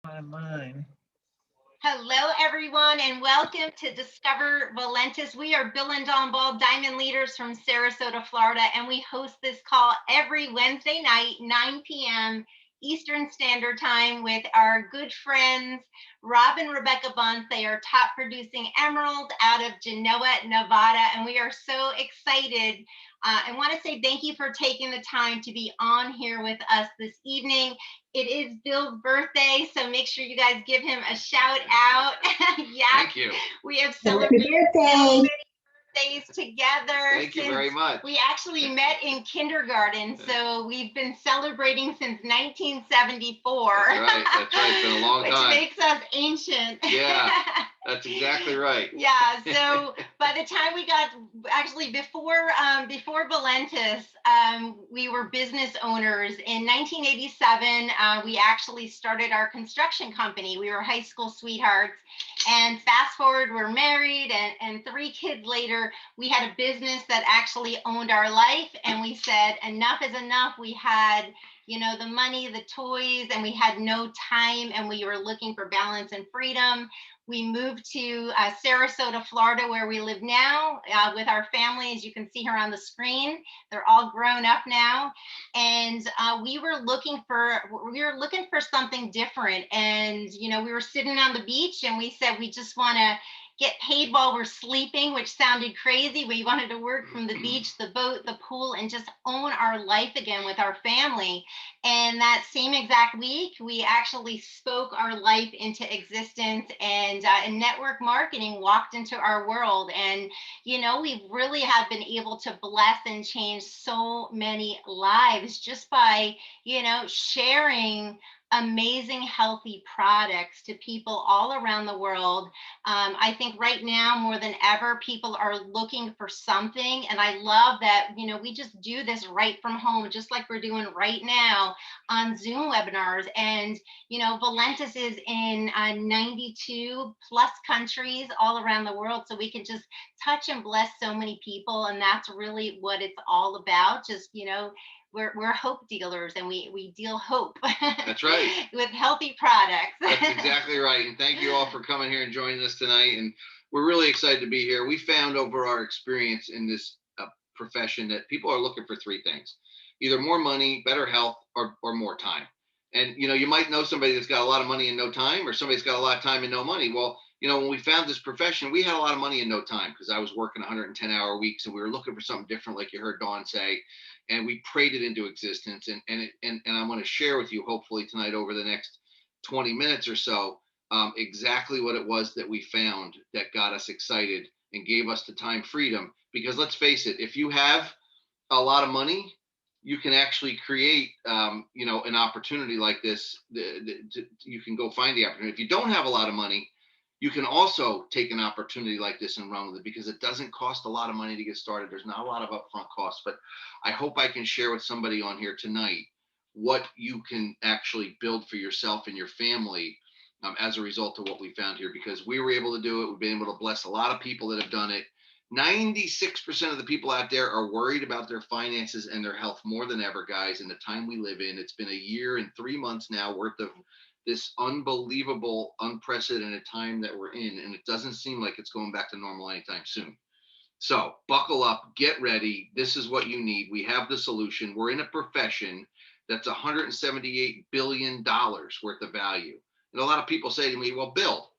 Online. Hello, everyone, and welcome to Discover Valentis. We are Bill and Dawn Ball, Diamond Leaders from Sarasota, Florida, and we host this call every Wednesday night, 9 p.m. Eastern Standard Time, with our good friends, Rob and Rebecca Bunce. They are top producing emerald out of Genoa, Nevada, and we are so excited. I want to say thank you for taking the time to be on here with us this evening. It is Bill's birthday, so make sure you guys give him a shout out. Yes, Thank you. we have Happy celebrated so birthday. many birthdays together. Thank you very much. We actually met in kindergarten, so we've been celebrating since 1974. That's right. That's right. It's been a long time. Which makes us ancient. Yeah, that's exactly right. Yeah. So by the time we got actually before Valentis, we were business owners. In 1987, we actually started our construction company. We were high school sweethearts, and fast forward, we're married, and 3 kids later, we had a business that actually owned our life, and we said enough is enough. We had the money, the toys, and we had no time, and we were looking for balance and freedom. We moved to Sarasota, Florida, where we live now with our family. As you can see here on the screen, they're all grown up now, and we were looking for something different. And we were sitting on the beach, and we said we just want to get paid while we're sleeping, which sounded crazy. We wanted to work from the beach, the boat, the pool, and just own our life again with our family. And that same exact week, we actually spoke our life into existence, and network marketing walked into our world. And, we really have been able to bless and change so many lives just by, sharing amazing healthy products to people all around the world. I think right now more than ever, people are looking for something, and I love that we just do this right from home, just like we're doing right now on Zoom webinars. And Valentis is in 92 plus countries all around the world, so we can just touch and bless so many people, and that's really what it's all about. Just we're hope dealers, and we deal hope. That's right. With healthy products. That's exactly right. And thank you all for coming here and joining us tonight. And we're really excited to be here. We found over our experience in this profession that people are looking for 3 things: either more money, better health, or more time. And you might know somebody that's got a lot of money and no time, or somebody's got a lot of time and no money. Well, when we found this profession, we had a lot of money and no time, because I was working 110-hour weeks, and we were looking for something different, like you heard Dawn say, and we prayed it into existence. And I want to share with you, hopefully tonight, over the next 20 minutes or so, exactly what it was that we found that got us excited and gave us the time freedom. Because let's face it, if you have a lot of money, you can actually create, an opportunity like this. You can go find the opportunity. If you don't have a lot of money, you can also take an opportunity like this and run with it, because it doesn't cost a lot of money to get started. There's not a lot of upfront costs, but I hope I can share with somebody on here tonight what you can actually build for yourself and your family as a result of what we found here, because we were able to do it. We've been able to bless a lot of people that have done it. 96% of the people out there are worried about their finances and their health more than ever, guys, in the time we live in. It's been a year and 3 months now worth of this unbelievable, unprecedented time that we're in, and it doesn't seem like it's going back to normal anytime soon. So buckle up, get ready. This is what you need. We have the solution. We're in a profession that's $178 billion worth of value. And a lot of people say to me, well, Bill,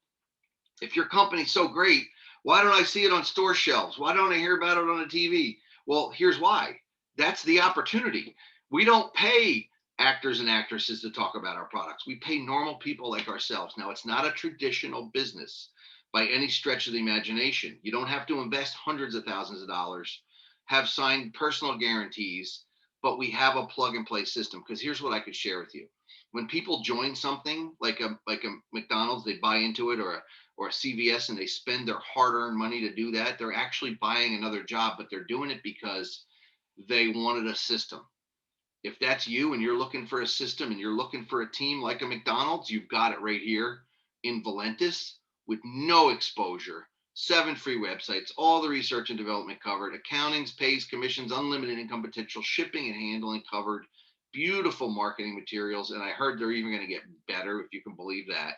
if your company's so great, why don't I see it on store shelves? Why don't I hear about it on the TV? Well, here's why. That's the opportunity. We don't pay actors and actresses to talk about our products. We pay normal people like ourselves. Now, it's not a traditional business by any stretch of the imagination. You don't have to invest hundreds of thousands of dollars, have signed personal guarantees, but we have a plug and play system. Because here's what I could share with you. When people join something like a McDonald's, they buy into it, or a CVS, and they spend their hard-earned money to do that, they're actually buying another job, but they're doing it because they wanted a system. If that's you and you're looking for a system and you're looking for a team like a McDonald's, you've got it right here in Valentis, with no exposure, 7 free websites, all the research and development covered, accountings, pays, commissions, unlimited income potential, shipping and handling covered, beautiful marketing materials, and I heard they're even going to get better, if you can believe that.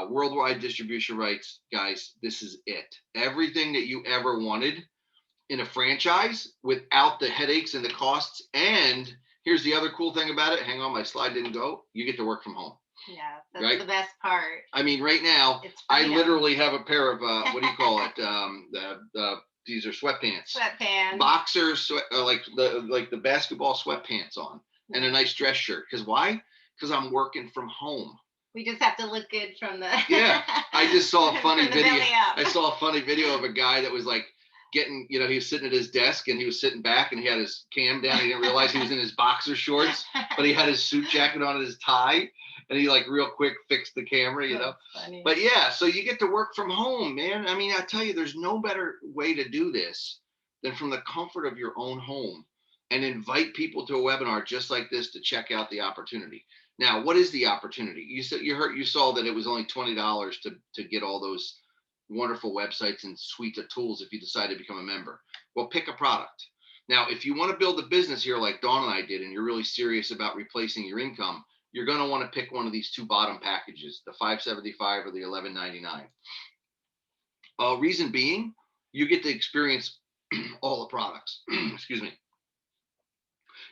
Worldwide distribution rights, guys, this is it. Everything that you ever wanted in a franchise without the headaches and the costs. And here's the other cool thing about it. Hang on, my slide didn't go. You get to work from home. Yeah, that's right? the best part. I mean, right now, I literally have a pair of, what do you call it? These are sweatpants. Sweatpants. Boxers, like the basketball sweatpants on, and a nice dress shirt. Because why? Because I'm working from home. We just have to look good from the. Yeah, I just saw a funny video. I saw a funny video of a guy that was like getting, he was sitting at his desk and he was sitting back and he had his cam down. He didn't realize he was in his boxer shorts, but he had his suit jacket on and his tie. And he like real quick fixed the camera, Funny. But yeah, so you get to work from home, man. I mean, I tell you, there's no better way to do this than from the comfort of your own home, and invite people to a webinar just like this to check out the opportunity. Now, what is the opportunity? You saw that it was only $20 to get all those wonderful websites and suites of tools if you decide to become a member. Well, pick a product. Now, if you want to build a business here like Dawn and I did, and you're really serious about replacing your income, you're going to want to pick one of these two bottom packages, the $575 or the $11.99. Reason being, you get to experience all the products. Excuse me.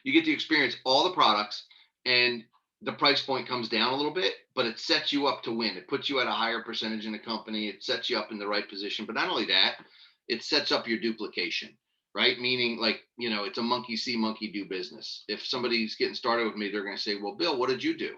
You get to experience all the products, and the price point comes down a little bit, but it sets you up to win. It puts you at a higher percentage in the company. It sets you up in the right position. But not only that, it sets up your duplication. Right? Meaning, like, it's a monkey see, monkey do business. If somebody's getting started with me, they're going to say, well, Bill, what did you do?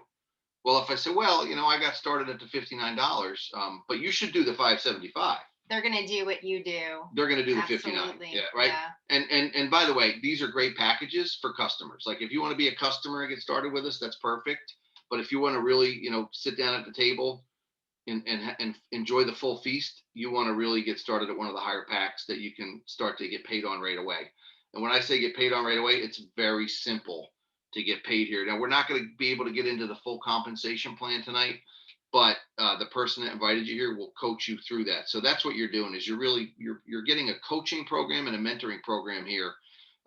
Well, if I say, well, I got started at the $59, but you should do the $575. They're going to do what you do. They're going to do the Absolutely. $59. Yeah. Right. Yeah. And by the way, these are great packages for customers. Like if you want to be a customer and get started with us, that's perfect. But if you want to really, sit down at the table and enjoy the full feast, you want to really get started at one of the higher packs that you can start to get paid on right away. And when I say get paid on right away, it's very simple to get paid here. Now, we're not going to be able to get into the full compensation plan tonight, but the person that invited you here will coach you through that. So that's what you're doing, is you're getting a coaching program and a mentoring program here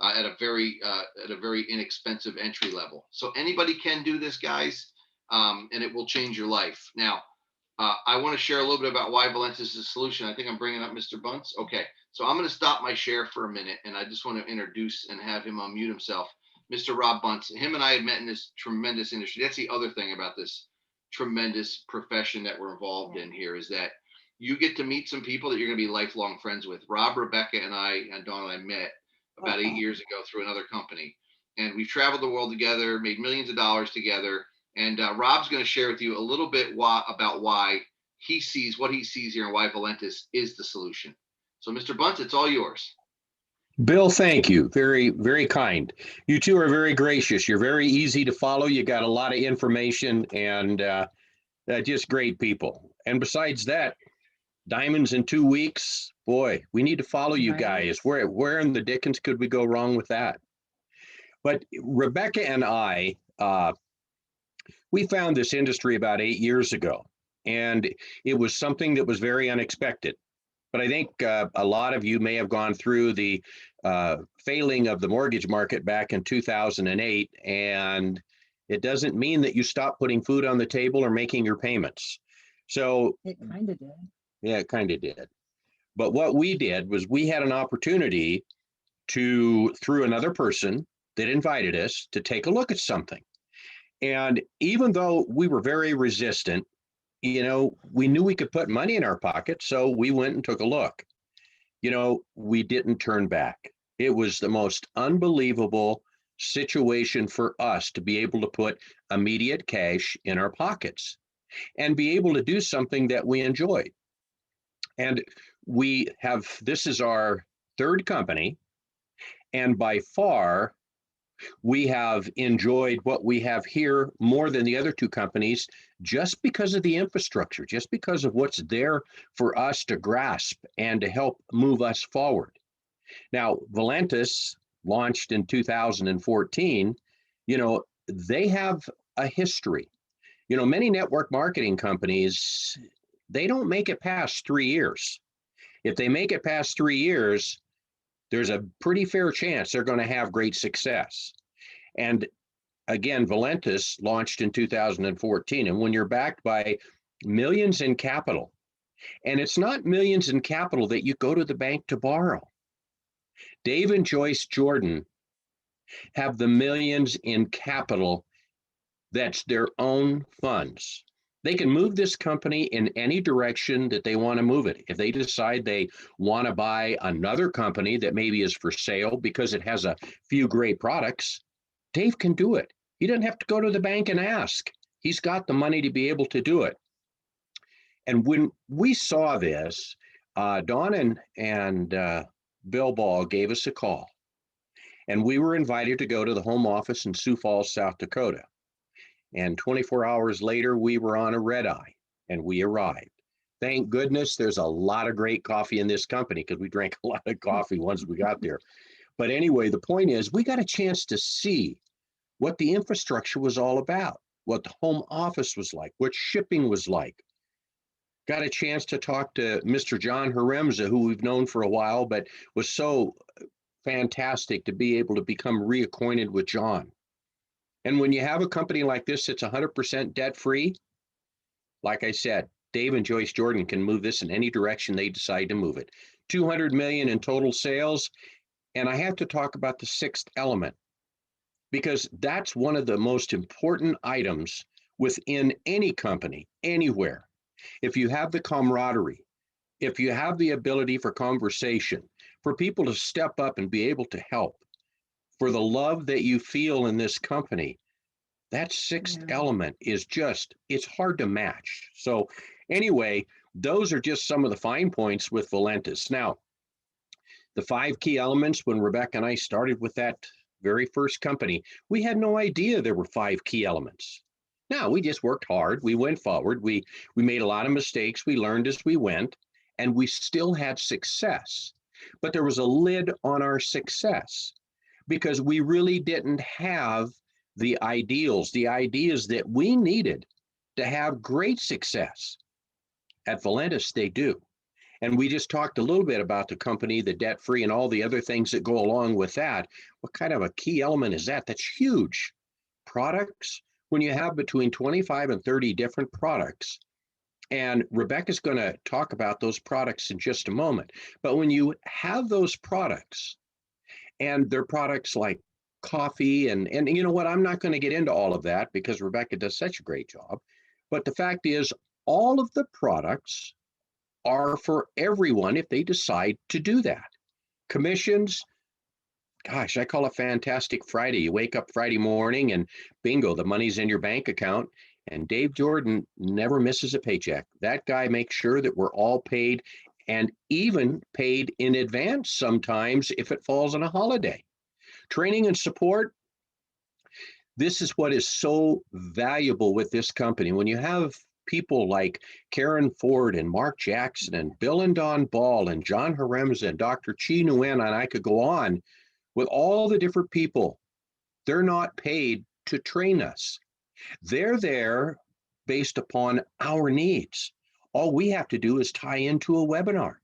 at a very inexpensive entry level. So anybody can do this, guys, and it will change your life. Now, I want to share a little bit about why Valentis is a solution. I think I'm bringing up Mr. Bunce. Okay, so I'm going to stop my share for a minute, and I just want to introduce and have him unmute himself. Mr. Rob Bunce, him and I have met in this tremendous industry. That's the other thing about this tremendous profession that we're involved in here, is that you get to meet some people that you're going to be lifelong friends with. Rob, Rebecca, and Dawn and I met about 8 years ago through another company, and we've traveled the world together, made millions of dollars together. And Rob's going to share with you a little bit about why he sees what he sees here and why Valentis is the solution. So, Mr. Bunce, it's all yours. Bill, thank you. Very, very kind. You two are very gracious. You're very easy to follow. You got a lot of information, and just great people. And besides that, diamonds in 2 weeks. Boy, we need to follow you guys. Where in the dickens could we go wrong with that? But Rebecca and I, we found this industry about 8 years ago, and it was something that was very unexpected. But I think a lot of you may have gone through the failing of the mortgage market back in 2008, and it doesn't mean that you stop putting food on the table or making your payments. So it kind of did. Yeah, it kind of did. But what we did was we had an opportunity to, through another person that invited us, to take a look at something. And even though we were very resistant, we knew we could put money in our pocket. So we went and took a look. We didn't turn back. It was the most unbelievable situation for us to be able to put immediate cash in our pockets and be able to do something that we enjoyed. And this is our third company. And by far, we have enjoyed what we have here more than the other two companies, just because of the infrastructure, just because of what's there for us to grasp and to help move us forward. Now, Valentis launched in 2014, they have a history. Many network marketing companies, they don't make it past 3 years. If they make it past 3 years, there's a pretty fair chance they're going to have great success. And again, Valentis launched in 2014. And when you're backed by millions in capital, and it's not millions in capital that you go to the bank to borrow. Dave and Joyce Jordan have the millions in capital that's their own funds. They can move this company in any direction that they want to move it. If they decide they want to buy another company that maybe is for sale because it has a few great products, Dave can do it. He doesn't have to go to the bank and ask. He's got the money to be able to do it. And when we saw this, Dawn and Bill Ball gave us a call. And we were invited to go to the home office in Sioux Falls, South Dakota. And 24 hours later, we were on a red eye and we arrived. Thank goodness there's a lot of great coffee in this company because we drank a lot of coffee once we got there. But anyway, the point is we got a chance to see what the infrastructure was all about, what the home office was like, what shipping was like. Got a chance to talk to Mr. John Haremza, who we've known for a while, but was so fantastic to be able to become reacquainted with John. And when you have a company like this that's 100% debt-free, like I said, Dave and Joyce Jordan can move this in any direction they decide to move it. 200 million in total sales. And I have to talk about the sixth element, because that's one of the most important items within any company, anywhere. If you have the camaraderie, if you have the ability for conversation, for people to step up and be able to help, for the love that you feel in this company, that sixth element is just, it's hard to match. So anyway, those are just some of the fine points with Valentis. Now, the 5 key elements, when Rebecca and I started with that very first company, we had no idea there were 5 key elements. No, we just worked hard. We went forward. We made a lot of mistakes. We learned as we went, and we still had success. But there was a lid on our success because we really didn't have the ideals, the ideas that we needed to have great success. At Valentis, they do. And we just talked a little bit about the company, the debt-free, and all the other things that go along with that. What kind of a key element is that? That's huge. Products, when you have between 25 and 30 different products, and Rebecca's going to talk about those products in just a moment. But when you have those products, and they're products like coffee, and you know what, I'm not going to get into all of that because Rebecca does such a great job. But the fact is, all of the products are for everyone if they decide to do that. Commissions, gosh, I call it Fantastic Friday. You wake up Friday morning and bingo, the money's in your bank account. And Dave Jordan never misses a paycheck. That guy makes sure that we're all paid, and even paid in advance sometimes if it falls on a holiday. Training and support, this is what is so valuable with this company. When you have people like Karen Ford and Mark Jackson and Bill and Don Ball and John Haremza and Dr. Chi Nguyen, and I could go on with all the different people, they're not paid to train us. They're there based upon our needs. All we have to do is tie into a webinar.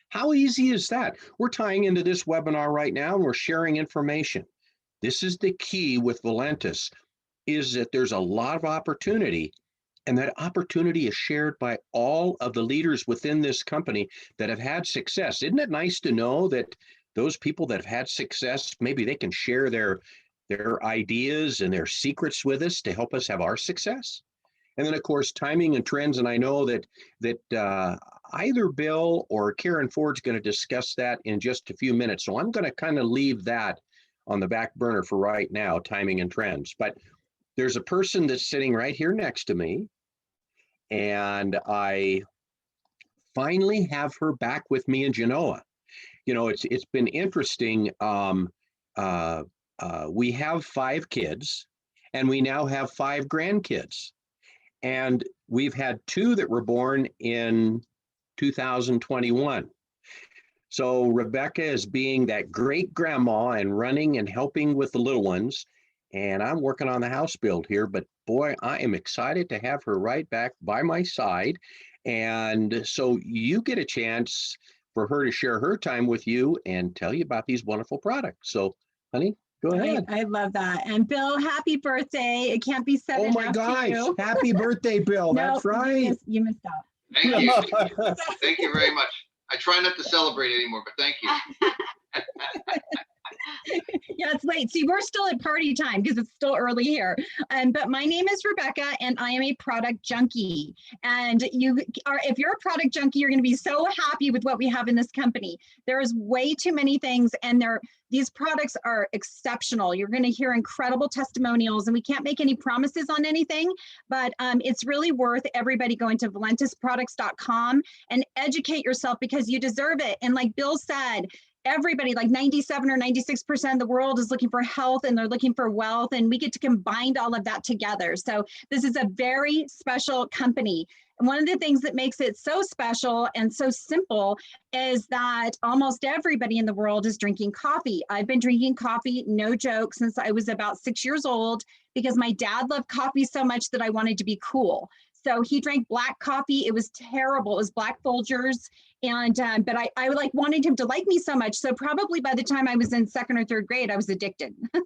How easy is that? We're tying into this webinar right now and we're sharing information. This is the key with Valentis, is that there's a lot of opportunity, and that opportunity is shared by all of the leaders within this company that have had success. Isn't it nice to know that those people that have had success, maybe they can share their ideas and their secrets with us to help us have our success? And then, of course, timing and trends. And I know that either Bill or Karen Ford's going to discuss that in just a few minutes. So I'm going to kind of leave that on the back burner for right now, timing and trends. But there's a person that's sitting right here next to me, and I finally have her back with me in Genoa. You know, it's been interesting. We have 5 kids, and we now have 5 grandkids. And we've had 2 that were born in 2021. So Rebecca is being that great grandma and running and helping with the little ones. And I'm working on the house build here, but boy, I am excited to have her right back by my side. And so you get a chance for her to share her time with you and tell you about these wonderful products. So, honey, Go ahead. I love that. And Bill, happy birthday. It can't be said Oh my enough to gosh. you. Happy birthday, Bill. No, That's right. You missed out. Thank you. Thank you very much. I try not to celebrate anymore, but thank you. Yeah, it's late. See, we're still at party time because it's still early here. But my name is Rebecca, and I am a product junkie. And if you're a product junkie, you're going to be so happy with what we have in this company. There's way too many things, and these products are exceptional. You're going to hear incredible testimonials, and we can't make any promises on anything, but it's really worth everybody going to valentisproducts.com and educate yourself because you deserve it. And like Bill said, everybody, like 97 or 96% of the world is looking for health and they're looking for wealth, and we get to combine all of that together. So this is a very special company. And one of the things that makes it so special and so simple is that almost everybody in the world is drinking coffee. I've been drinking coffee, no joke, since I was about 6 years old because my dad loved coffee so much that I wanted to be cool. So he drank black coffee. It was terrible. It was black Folgers. And, but I like wanted him to like me so much. So probably by the time I was in 2nd or 3rd grade, I was addicted. But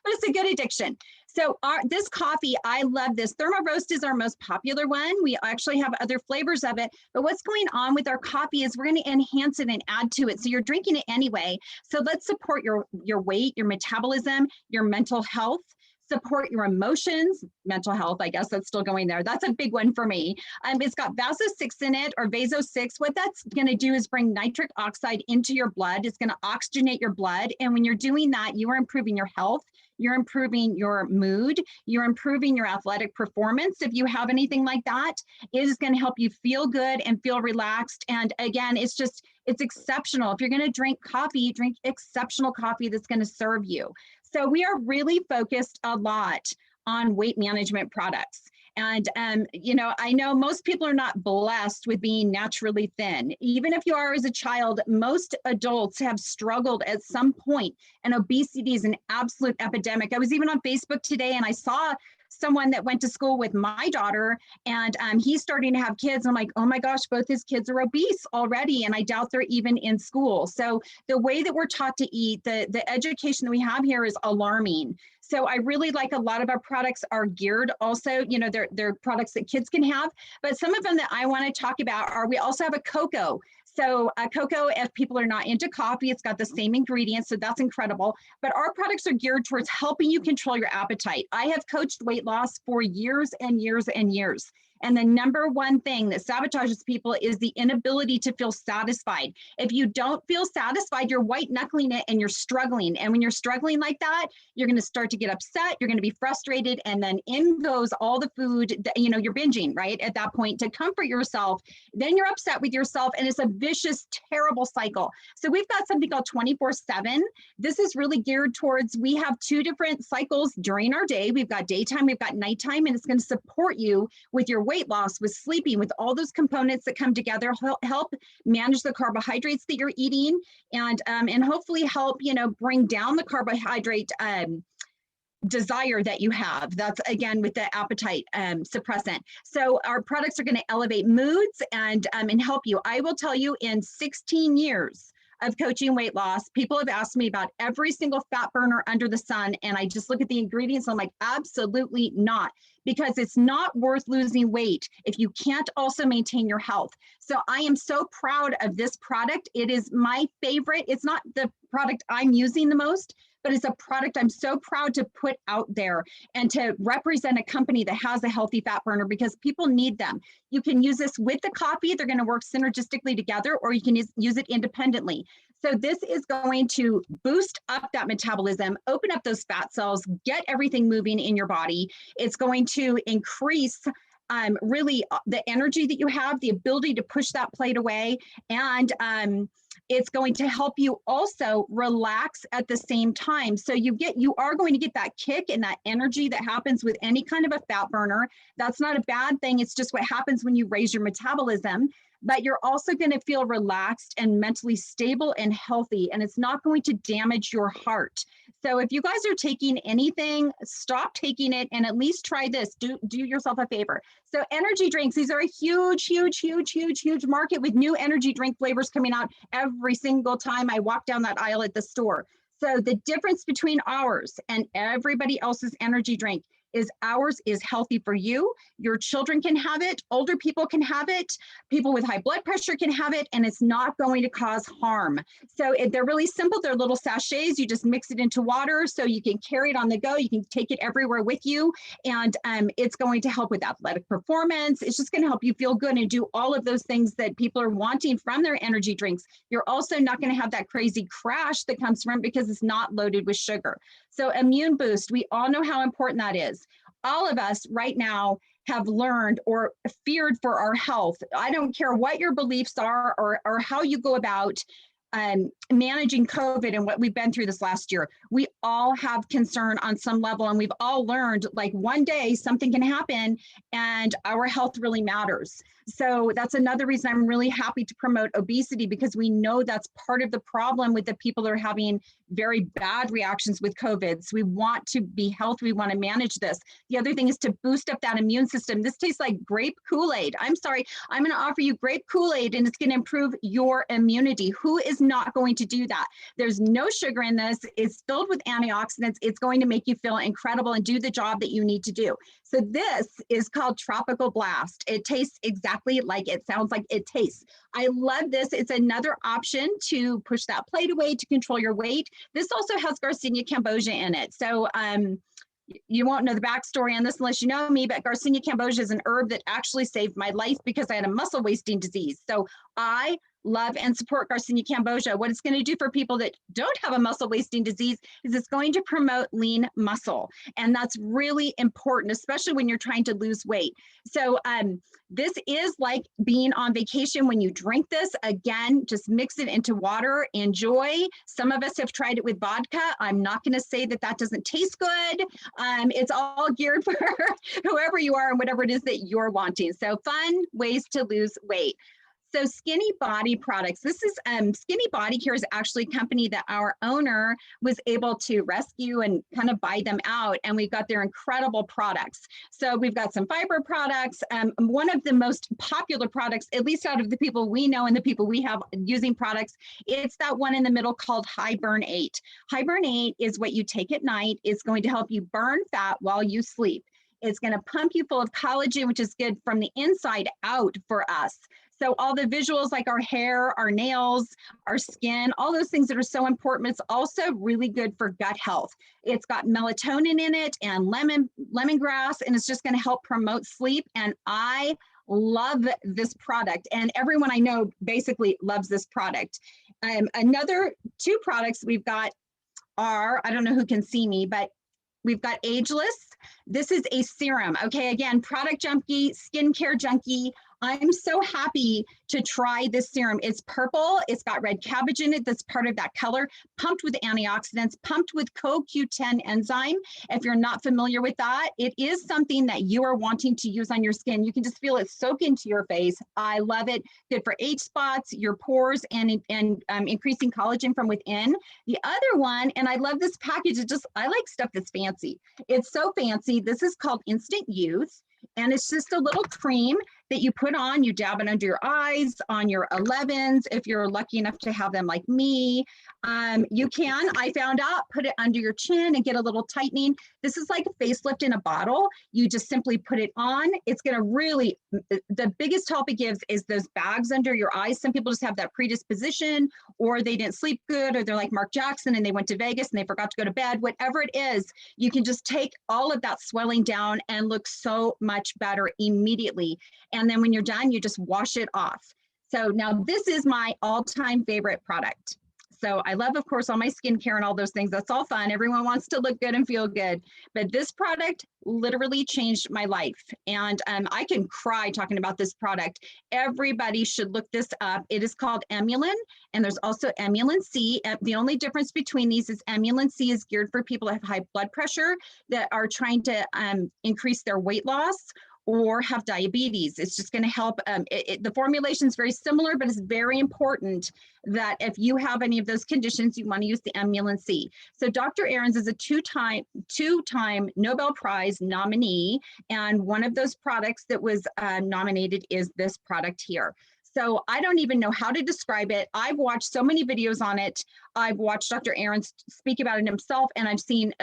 it's a good addiction. So this coffee, I love this. Thermo Roast is our most popular one. We actually have other flavors of it. But what's going on with our coffee is we're going to enhance it and add to it. So you're drinking it anyway. So let's support your weight, your metabolism, your mental health. Support your emotions, mental health, I guess that's still going there. That's a big one for me. It's got Vaso-6 in it, or Vaso-6. What that's going to do is bring nitric oxide into your blood. It's going to oxygenate your blood. And when you're doing that, you are improving your health. You're improving your mood. You're improving your athletic performance. If you have anything like that, it is going to help you feel good and feel relaxed. And again, it's exceptional. If you're going to drink coffee, drink exceptional coffee that's going to serve you. So we are really focused a lot on weight management products. And, I know most people are not blessed with being naturally thin. Even if you are as a child, most adults have struggled at some point, and obesity is an absolute epidemic. I was even on Facebook today and I saw someone that went to school with my daughter, and he's starting to have kids. I'm like, oh my gosh, both his kids are obese already, and I doubt they're even in school. So the way that we're taught to eat, the education that we have here is alarming. So I really like a lot of our products are geared also, they're products that kids can have, but some of them that I want to talk about are, we also have a cocoa. So cocoa, if people are not into coffee, it's got the same ingredients, so that's incredible. But our products are geared towards helping you control your appetite. I have coached weight loss for years and years and years. And the number one thing that sabotages people is the inability to feel satisfied. If you don't feel satisfied, you're white knuckling it and you're struggling. And when you're struggling like that, you're going to start to get upset. You're going to be frustrated. And then in goes all the food that, you're binging, right? At that point to comfort yourself, then you're upset with yourself. And it's a vicious, terrible cycle. So we've got something called 24/7. This is really geared towards, we have 2 different cycles during our day. We've got daytime, we've got nighttime, and it's going to support you with your weight loss, with sleeping, with all those components that come together, help manage the carbohydrates that you're eating, and hopefully help, bring down the carbohydrate desire that you have. That's again with the appetite suppressant. So our products are going to elevate moods and help you. I will tell you, in 16 years of coaching weight loss, people have asked me about every single fat burner under the sun. And I just look at the ingredients. And I'm like, absolutely not, because it's not worth losing weight if you can't also maintain your health. So I am so proud of this product. It is my favorite. It's not the product I'm using the most, but it's a product I'm so proud to put out there and to represent a company that has a healthy fat burner, because people need them. You can use this with the coffee. They're going to work synergistically together, or you can use it independently. So this is going to boost up that metabolism, open up those fat cells, get everything moving in your body. It's going to increase really the energy that you have, the ability to push that plate away, and it's going to help you also relax at the same time. So you are going to get that kick and that energy that happens with any kind of a fat burner. That's not a bad thing. It's just what happens when you raise your metabolism. But you're also going to feel relaxed and mentally stable and healthy, and it's not going to damage your heart. So if you guys are taking anything, stop taking it and at least try this. Do yourself a favor. So energy drinks, these are a huge, huge, huge, huge, huge market with new energy drink flavors coming out every single time I walk down that aisle at the store. So the difference between ours and everybody else's energy drink is ours is healthy for you. Your children can have it, older people can have it, people with high blood pressure can have it, and it's not going to cause harm. So they're really simple. They're little sachets. You just mix it into water so you can carry it on the go. You can take it everywhere with you, and it's going to help with athletic performance. It's just going to help you feel good and do all of those things that people are wanting from their energy drinks. You're also not going to have that crazy crash that comes from it because it's not loaded with sugar. So immune boost, we all know how important that is. All of us right now have learned or feared for our health. I don't care what your beliefs are or how you go about managing COVID and what we've been through this last year. We all have concern on some level, and we've all learned like one day something can happen and our health really matters. So that's another reason I'm really happy to promote obesity, because we know that's part of the problem with the people that are having very bad reactions with COVID. So we want to be healthy. We want to manage this. The other thing is to boost up that immune system. This tastes like grape Kool-Aid. I'm sorry, I'm going to offer you grape Kool-Aid and it's going to improve your immunity. Who is not going to do that? There's no sugar in this. It's filled with antioxidants. It's going to make you feel incredible and do the job that you need to do. So this is called Tropical Blast. It tastes exactly like it sounds like it tastes. I love this. It's another option to push that plate away to control your weight. This also has Garcinia Cambogia in it. So you won't know the backstory on this unless you know me, but Garcinia Cambogia is an herb that actually saved my life because I had a muscle wasting disease. So I love and support Garcinia Cambogia. What it's going to do for people that don't have a muscle wasting disease is it's going to promote lean muscle. And that's really important, especially when you're trying to lose weight. So this is like being on vacation when you drink this. Again, just mix it into water, enjoy. Some of us have tried it with vodka. I'm not going to say that that doesn't taste good. It's all geared for whoever you are and whatever it is that you're wanting. So fun ways to lose weight. So Skinny Body products. This is Skinny Body Care is actually a company that our owner was able to rescue and kind of buy them out, and we got their incredible products. So we've got some fiber products. One of the most popular products, at least out of the people we know and the people we have using products, it's that one in the middle called Hibernate. Hibernate is what you take at night. It's going to help you burn fat while you sleep. It's going to pump you full of collagen, which is good from the inside out for us. So all the visuals like our hair, our nails, our skin, all those things that are so important, it's also really good for gut health. It's got melatonin in it and lemongrass, and it's just going to help promote sleep. And I love this product, and everyone I know basically loves this product. Another two products we've got are, I don't know who can see me, but we've got Ageless. This is a serum. Okay, again, product junkie, skincare junkie. I'm so happy to try this serum. It's purple. It's got red cabbage in it. That's part of that color. Pumped with antioxidants, pumped with CoQ10 enzyme. If you're not familiar with that, it is something that you are wanting to use on your skin. You can just feel it soak into your face. I love it. Good for age spots, your pores, and increasing collagen from within. The other one, and I love this package. I like stuff that's fancy. It's so fancy. This is called Instant Youth. And it's just a little cream that you put on, you dab it under your eyes, on your 11s, if you're lucky enough to have them like me. You can, I found out, put it under your chin and get a little tightening. This is like a facelift in a bottle. You just simply put it on. It's going to really, the biggest help it gives is those bags under your eyes. Some people just have that predisposition, or they didn't sleep good, or they're like Mark Jackson and they went to Vegas and they forgot to go to bed. Whatever it is, you can just take all of that swelling down and look so much better immediately. And then when you're done, you just wash it off. So now this is my all-time favorite product. So I love, of course, all my skincare and all those things. That's all fun. Everyone wants to look good and feel good. But this product literally changed my life. And I can cry talking about this product. Everybody should look this up. It is called Emulin, and there's also Emulin C. The only difference between these is Emulin C is geared for people that have high blood pressure, that are trying to increase their weight loss, or have diabetes. It's just going to help. The formulation is very similar, but it's very important that if you have any of those conditions, you want to use the Emulin C. So Dr. Ahrens is a two-time Nobel Prize nominee, and one of those products that was nominated is this product here. So I don't even know how to describe it. I've watched so many videos on it. I've watched Dr. Aaron speak about it himself, and I've seen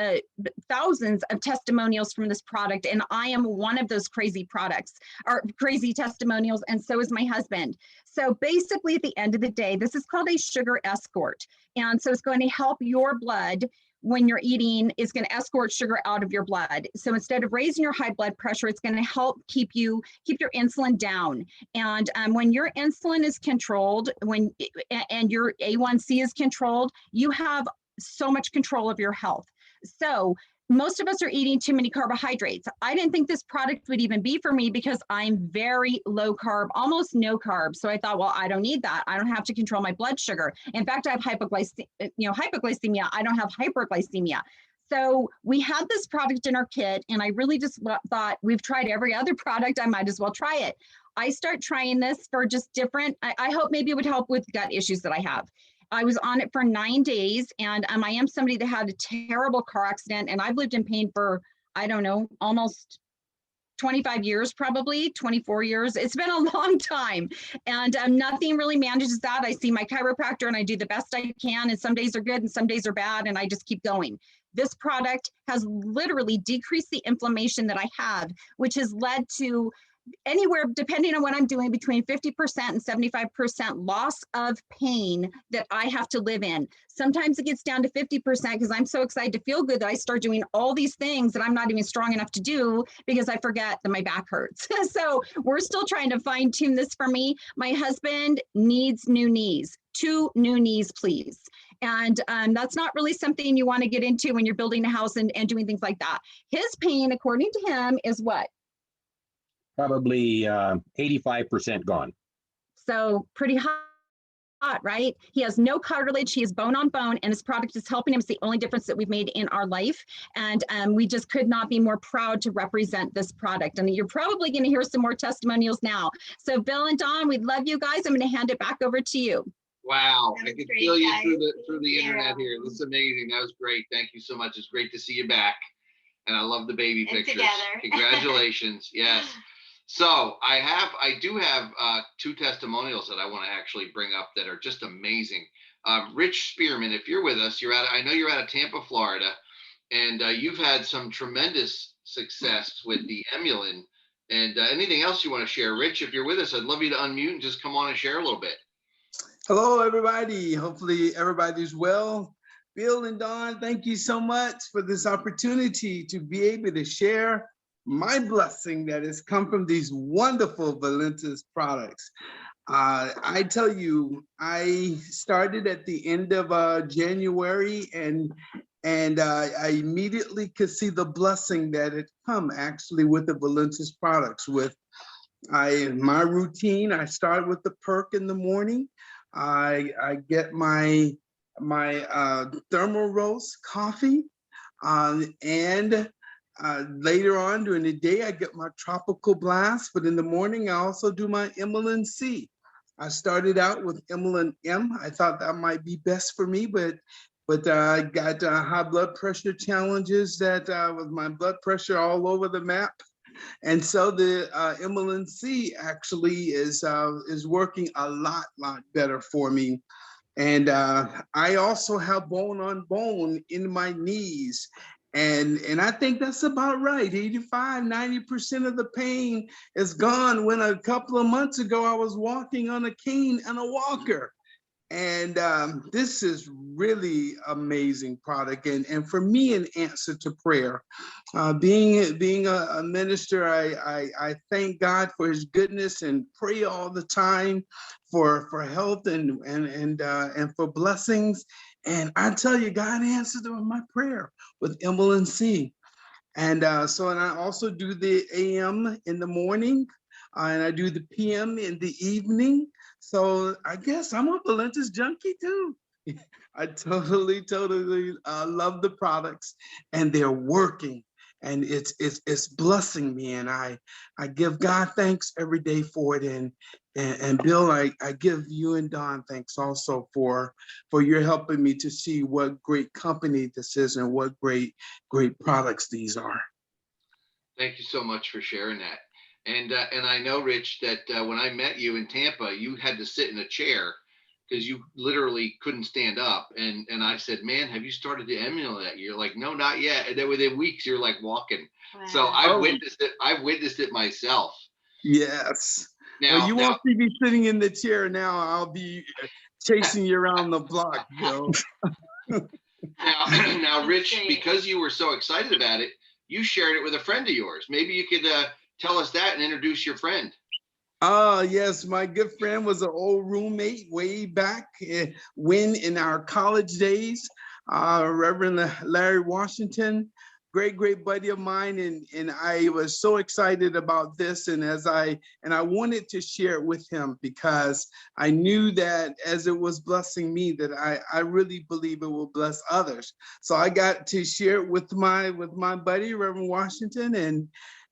thousands of testimonials from this product. And I am one of those crazy products or crazy testimonials, and so is my husband. So basically, at the end of the day, this is called a sugar escort. And so it's going to help your blood when you're eating, is going to escort sugar out of your blood. So instead of raising your high blood pressure, it's going to help keep your insulin down. And when your insulin is controlled, and your A1C is controlled, you have so much control of your health. So most of us are eating too many carbohydrates. I didn't think this product would even be for me because I'm very low carb, almost no carb. So I thought, well, I don't need that. I don't have to control my blood sugar. In fact, I have hypoglycemia. I don't have hyperglycemia. So we had this product in our kit, and I really just thought, we've tried every other product, I might as well try it. I start trying this for just different, I hope maybe it would help with gut issues that I have. I was on it for 9 days, and I am somebody that had a terrible car accident, and I've lived in pain for, I don't know, almost 25 years, probably 24 years. It's been a long time, and nothing really manages that. I see my chiropractor and I do the best I can, and some days are good and some days are bad, and I just keep going. This product has literally decreased the inflammation that I have, which has led to anywhere, depending on what I'm doing, between 50% and 75% loss of pain that I have to live in. Sometimes it gets down to 50% because I'm so excited to feel good that I start doing all these things that I'm not even strong enough to do because I forget that my back hurts. So we're still trying to fine tune this for me. My husband needs new knees, 2 new knees, please. And that's not really something you want to get into when you're building a house and doing things like that. His pain, according to him, is what? Probably 85% gone. So pretty hot, right? He has no cartilage, he is bone on bone, and his product is helping him. It's the only difference that we've made in our life. And we just could not be more proud to represent this product. And you're probably going to hear some more testimonials now. So Bill and Dawn, we love you guys. I'm going to hand it back over to you. Wow, I can feel you guys. through the internet here. This is amazing. That was great. Thank you so much. It's great to see you back. And I love the baby pictures. Together. Congratulations. Yes. So I do have 2 testimonials that I want to actually bring up that are just amazing. Rich Spearman, if you're with us, I know you're out of Tampa, Florida, and you've had some tremendous success with the Emulin. And anything else you want to share, Rich? If you're with us, I'd love you to unmute and just come on and share a little bit. Hello, everybody. Hopefully everybody's well. Bill and Dawn, thank you so much for this opportunity to be able to share my blessing that has come from these wonderful Valentis products. I tell you, I started at the end of January, and I immediately could see the blessing that had come actually with the Valentis products. With my routine, I start with the perk in the morning. I get my thermal roast coffee, and later on during the day, I get my tropical blast, but in the morning, I also do my Emulin C. I started out with Emulin M. I thought that might be best for me, but I got high blood pressure challenges that with my blood pressure all over the map. And so the Emulin C actually is working a lot better for me. And I also have bone on bone in my knees. And I think that's about right. 85–90% of the pain is gone, when a couple of months ago, I was walking on a cane and a walker. And this is really amazing product. And for me, an answer to prayer. Being a minister, I thank God for his goodness and pray all the time for health and for blessings. And I tell you, God answered my prayer with Emulin C. And and I also do the AM in the morning, and I do the PM in the evening. So I guess I'm a Valentis junkie too. I totally love the products, and they're working, and it's blessing me, and I give God thanks every day for it. And Bill, I give you and Dawn thanks also for your helping me to see what great company this is and what great products these are. Thank you so much for sharing that. And I know, Rich, that when I met you in Tampa, you had to sit in a chair because you literally couldn't stand up. And I said, man, have you started the Emulin yet? You're like, no, not yet. And then within weeks, you're like walking. So Wow. I've Oh. witnessed it. I've witnessed it myself. Yes. Well, Now, you won't see me sitting in the chair now. I'll be chasing you around the block, Bill. now, Rich, Great. because you were so excited about it, you shared it with a friend of yours. Maybe you could tell us that and introduce your friend. Yes, my good friend was an old roommate way back when in our college days, Reverend Larry Washington, great buddy of mine, and I was so excited about this, and I wanted to share it with him because I knew that as it was blessing me, that I really believe it will bless others. So I got to share it with my buddy Reverend Washington,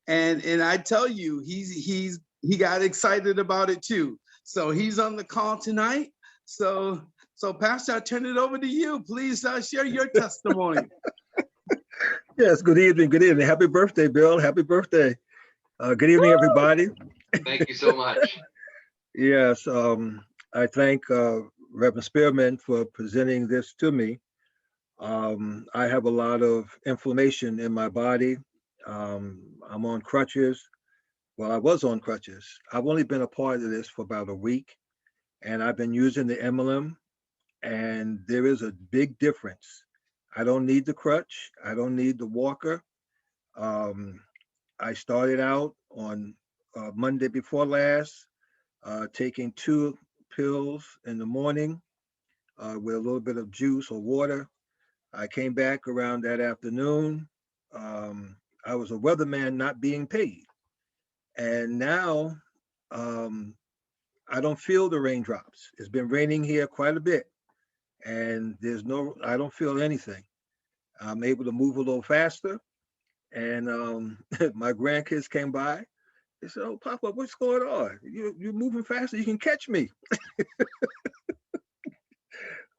and I tell you, he got excited about it too. So he's on the call tonight. So Pastor, I turn it over to you. Please share your testimony. Yes, good evening, good evening. Happy birthday, Bill. Happy birthday. Good evening, everybody. Thank you so much. Yes, I thank Reverend Spearman for presenting this to me. I have a lot of inflammation in my body. I'm on crutches. Well, I was on crutches. I've only been a part of this for about a week, and I've been using the Emulin, and there is a big difference. I don't need the crutch. I don't need the walker. I started out on Monday before last, taking 2 pills in the morning with a little bit of juice or water. I came back around that afternoon. I was a weatherman not being paid. And now I don't feel the raindrops. It's been raining here quite a bit, and I don't feel anything. I'm able to move a little faster. And my grandkids came by. They said, "Oh, Papa, what's going on? You're moving faster. You can catch me."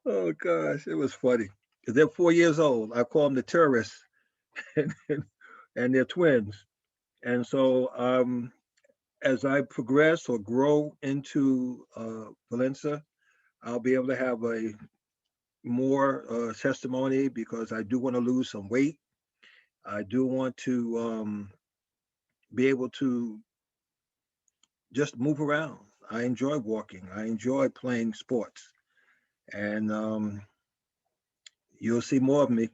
Oh gosh, it was funny. They're 4 years old. I call them the terrorists, and they're twins. And so as I progress or grow into Valencia, I'll be able to have a more testimony because I do want to lose some weight. I do want to be able to just move around. I enjoy walking. I enjoy playing sports, and you'll see more of me.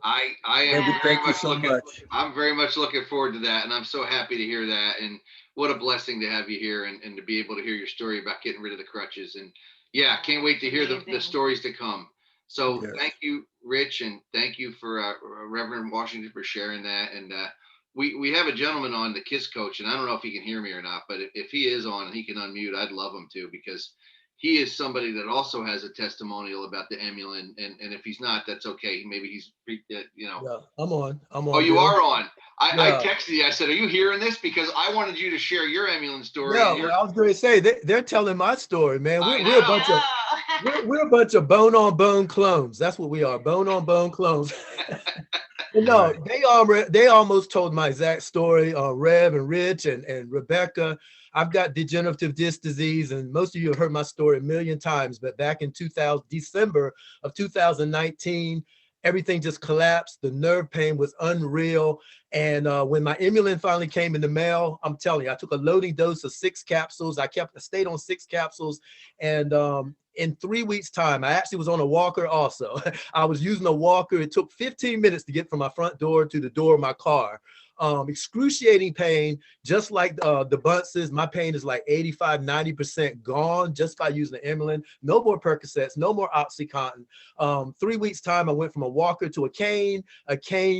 I am Andy, very thank you much so looking. much. I'm very much looking forward to that, and I'm so happy to hear that. And what a blessing to have you here and to be able to hear your story about getting rid of the crutches. And yeah, can't wait to hear the Amazing. stories to come. So Yes. thank you, Rich, and thank you for Reverend Washington for sharing that. And we have a gentleman on, the KISS coach, and I don't know if he can hear me or not, but if he is on and he can unmute, I'd love him to, because he is somebody that also has a testimonial about the Emulin, and if he's not, that's okay. Maybe he's, Yeah, I'm on. Oh, you Bill. are on. I Yeah. texted you. I said, "Are you hearing this?" Because I wanted you to share your Emulin story. Yeah, and your- well, I was going to say they're telling my story, man. I We're a know. bunch of Oh. we're a bunch of bone on bone clones. That's what we are, bone on bone clones. But no, they almost told my exact story. Rev and Rich and Rebecca. I've got degenerative disc disease, and most of you have heard my story a million times. But back in December of 2019, everything just collapsed. The nerve pain was unreal. And when my Emulin finally came in the mail, I'm telling you, I took a loading dose of 6 capsules. I stayed on 6 capsules, and in 3 weeks' time, I actually was on a walker also. I was using a walker. It took 15 minutes to get from my front door to the door of my car. Excruciating pain, just like the Bunces. My pain is like 85, 90% gone just by using the Emulin. No more Percocets, no more OxyContin. 3 weeks' time, I went from a walker to a cane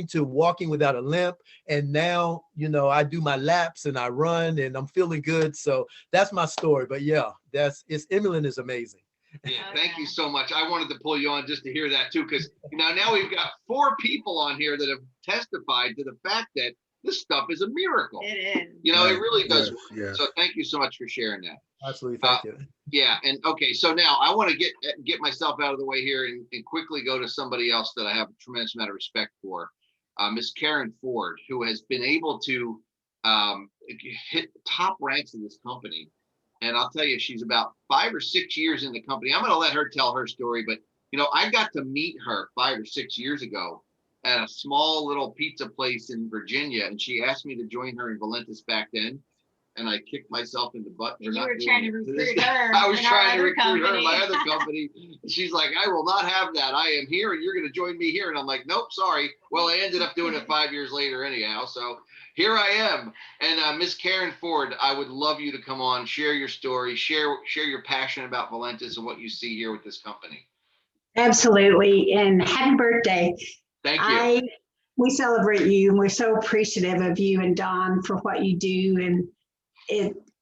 to walking without a limp. And now, I do my laps and I run and I'm feeling good. So that's my story. But yeah, Emulin is amazing. Yeah, thank you so much. I wanted to pull you on just to hear that too, because now we've got 4 people on here that have testified to the fact that this stuff is a miracle. It is. It really does. Yes. So thank you so much for sharing that. Absolutely, thank you. Yeah, and okay, so now I want to get myself out of the way here and quickly go to somebody else that I have a tremendous amount of respect for, Miss Karen Ford, who has been able to hit top ranks in this company. And I'll tell you, she's about 5 or 6 years in the company. I'm going to let her tell her story, but I got to meet her 5 or 6 years ago at a small little pizza place in Virginia, and she asked me to join her in Valentis back then. And I kicked myself in the butt. You were trying to recruit her. I was trying to recruit her in company. my other company. She's like, I will not have that. I am here and you're going to join me here. And I'm like, nope, sorry. Well, I ended up doing it 5 years later anyhow. So here I am. And Miss Karen Ford, I would love you to come on, share your story, share your passion about Valentis and what you see here with this company. Absolutely. And happy birthday. Thank you. We celebrate you, and we're so appreciative of you and Don for what you do. And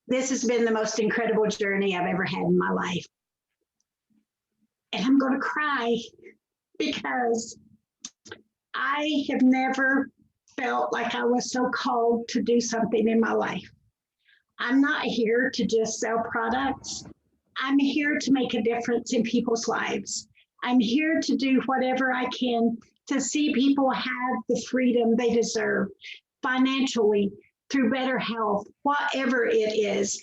this has been the most incredible journey I've ever had in my life. And I'm going to cry because I have never felt like I was so called to do something in my life. I'm not here to just sell products. I'm here to make a difference in people's lives. I'm here to do whatever I can to see people have the freedom they deserve financially, through better health, whatever it is.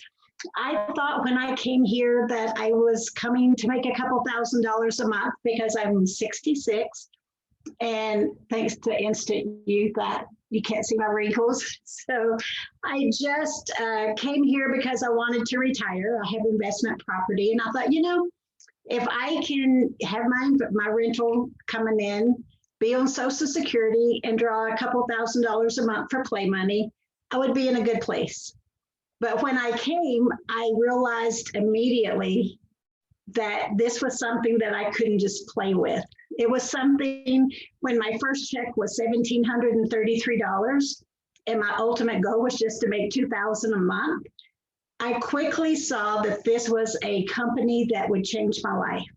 I thought when I came here that I was coming to make a couple $1,000s a month because I'm 66. And thanks to Instant Youth, that you can't see my wrinkles. So I just came here because I wanted to retire. I have investment property. And I thought, if I can have my rental coming in, be on Social Security and draw a couple $1,000s a month for play money, I would be in a good place. But when I came, I realized immediately that this was something that I couldn't just play with. It was something, when my first check was $1,733, and my ultimate goal was just to make $2,000 a month, I quickly saw that this was a company that would change my life.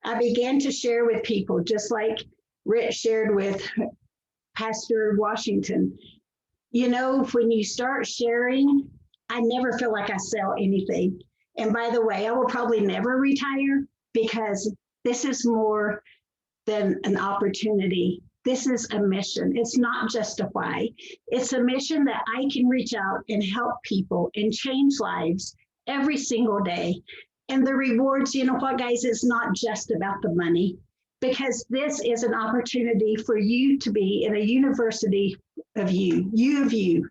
I began to share with people, just like Rich shared with Pastor Washington. When you start sharing, I never feel like I sell anything. And by the way, I will probably never retire because this is more than an opportunity. This is a mission. It's not just a why. It's a mission that I can reach out and help people and change lives every single day. And the rewards, you know what, guys, it's not just about the money, because this is an opportunity for you to be in a university of you.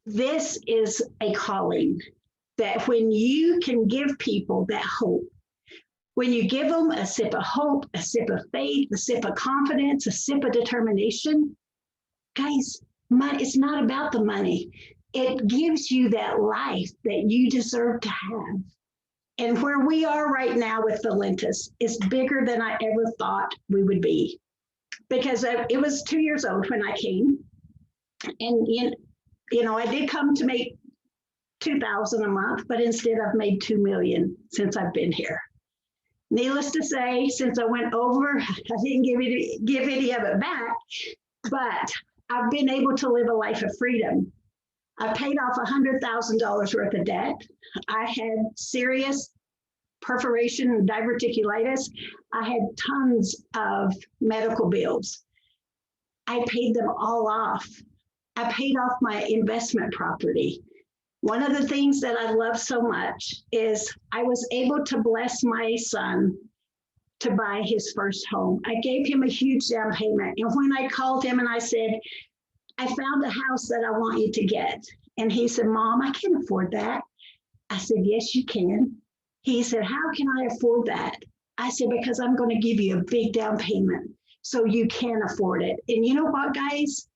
This is a calling that when you can give people that hope, when you give them a sip of hope, a sip of faith, a sip of confidence, a sip of determination, guys, it's not about the money. It gives you that life that you deserve to have. And where we are right now with Valentis is bigger than I ever thought we would be. Because it was 2 years old when I came. And, I did come to make $2,000 a month, but instead I've made $2 million since I've been here. Needless to say, since I went over, I didn't give any of it back, but I've been able to live a life of freedom. I paid off $100,000 worth of debt. I had serious perforation and diverticulitis. I had tons of medical bills. I paid them all off. I paid off my investment property. One of the things that I love so much is I was able to bless my son to buy his first home. I gave him a huge down payment. And when I called him and I said, I found a house that I want you to get. And he said, Mom, I can't afford that. I said, yes, you can. He said, how can I afford that? I said, because I'm going to give you a big down payment so you can afford it. And you know what, guys?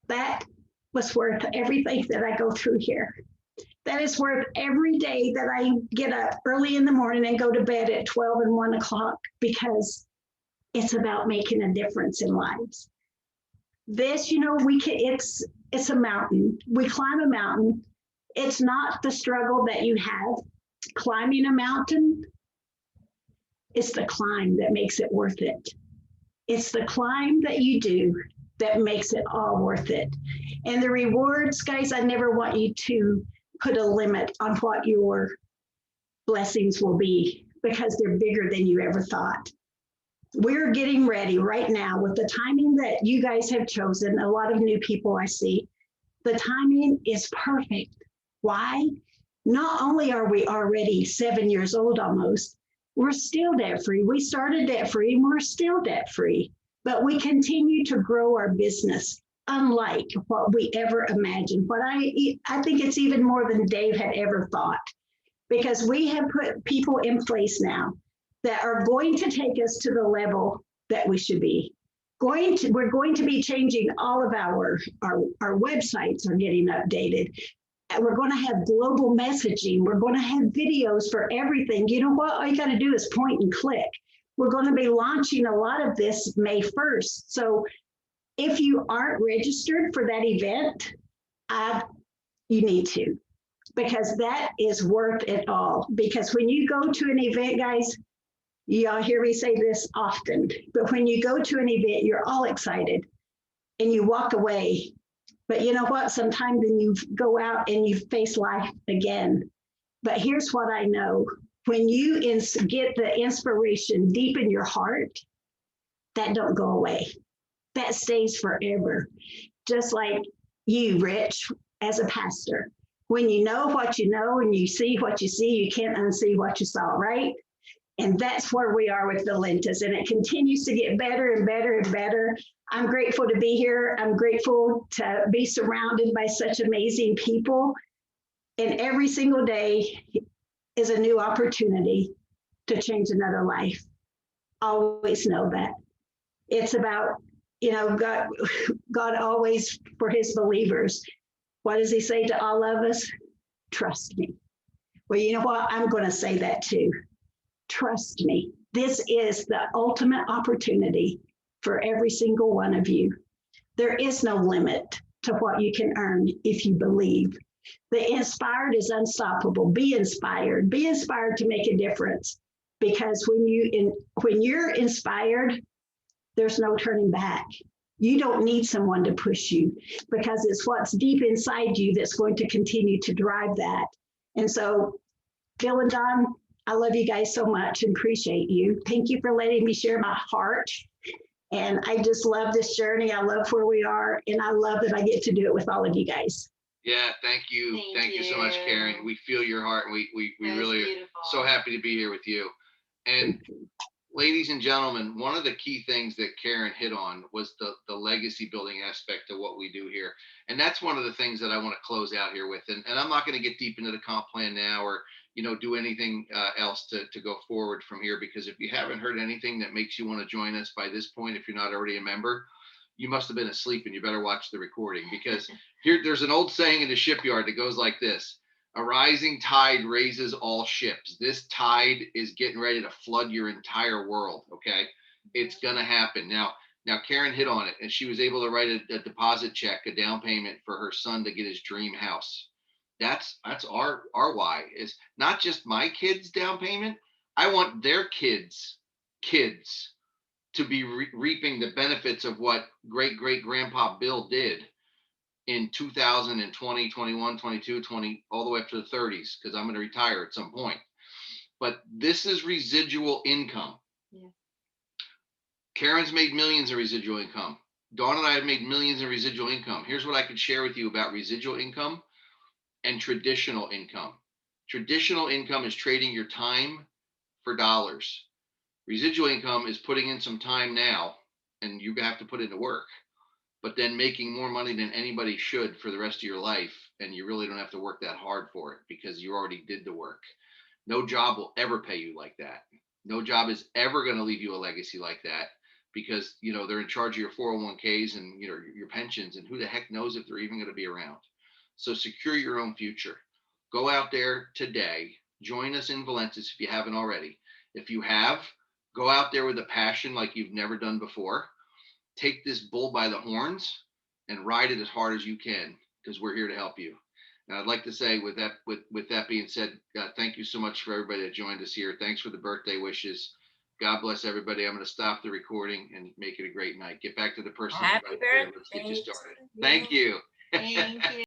That was worth everything that I go through here. That is worth every day that I get up early in the morning and go to bed at 12 and 1 o'clock, because it's about making a difference in lives. This, it's a mountain. We climb a mountain. It's not the struggle that you have climbing a mountain. It's the climb that makes it worth it. It's the climb that you do that makes it all worth it. And the rewards, guys, I never want you to put a limit on what your blessings will be, because they're bigger than you ever thought. We're getting ready right now with the timing that you guys have chosen. A lot of new people I see. The timing is perfect. Why? Not only are we already 7 years old almost, we're still debt free. We started debt free and we're still debt free, but we continue to grow our business unlike what we ever imagined. What I think it's even more than Dave had ever thought, because we have put people in place now that are going to take us to the level that we should be. We're going to be changing all of our websites are getting updated. And we're going to have global messaging. We're going to have videos for everything. You know what? All you got to do is point and click. We're going to be launching a lot of this May 1st. So if you aren't registered for that event, you need to, because that is worth it all. Because when you go to an event, guys, y'all hear me say this often, but when you go to an event, you're all excited and you walk away. But you know what? Sometimes then you go out and you face life again. But here's what I know. When you get the inspiration deep in your heart, that don't go away. That stays forever. Just like you, Rich, as a pastor. When you know what you know and you see what you see, you can't unsee what you saw, right? And that's where we are with Valentis, and it continues to get better and better and better. I'm grateful to be here. I'm grateful to be surrounded by such amazing people. And every single day is a new opportunity to change another life. Always know that. It's about, God always, for his believers, what does he say to all of us? Trust me. Well, you know what? I'm going to say that too. Trust me. This is the ultimate opportunity for every single one of you. There is no limit to what you can earn if you believe. The inspired is unstoppable. Be inspired. Be inspired to make a difference. Because when you're inspired, there's no turning back. You don't need someone to push you, because it's what's deep inside you that's going to continue to drive that. And so, Bill and Don, I love you guys so much and appreciate you. Thank you for letting me share my heart. And I just love this journey. I love where we are. And I love that I get to do it with all of you guys. Yeah, thank you. Thank you so much, Karen. We feel your heart. We really are so happy to be here with you. And ladies and gentlemen, one of the key things that Karen hit on was the legacy building aspect of what we do here. And that's one of the things that I want to close out here with. And I'm not going to get deep into the comp plan now or do anything else to go forward from here, because if you haven't heard anything that makes you want to join us by this point, if you're not already a member, you must have been asleep and you better watch the recording, because there's an old saying in the shipyard that goes like this: a rising tide raises all ships. This tide is getting ready to flood your entire world. Okay. It's going to happen. Now Karen hit on it, and she was able to write a deposit check, a down payment for her son to get his dream house. That's our why, is not just my kids' down payment. I want their kids to be reaping the benefits of what great grandpa Bill did in 2020, 21, 22, 20, all the way up to the 30s, because I'm going to retire at some point. But this is residual income. Yeah. Karen's made millions in residual income. Dawn and I have made millions in residual income. Here's what I could share with you about residual income and traditional income. Traditional income is trading your time for dollars. Residual income is putting in some time now, and you have to put into work, but then making more money than anybody should for the rest of your life. And you really don't have to work that hard for it, because you already did the work. No job will ever pay you like that. No job is ever going to leave you a legacy like that, because, they're in charge of your 401ks and, your pensions, and who the heck knows if they're even going to be around. So secure your own future. Go out there today. Join us in Valentis if you haven't already. If you have, go out there with a passion like you've never done before. Take this bull by the horns and ride it as hard as you can, because we're here to help you. And I'd like to say, with that being said, thank you so much for everybody that joined us here. Thanks for the birthday wishes. God bless everybody. I'm going to stop the recording and make it a great night. Get back to the person. Happy birthday. Let's get you started. Thank you. Thank you.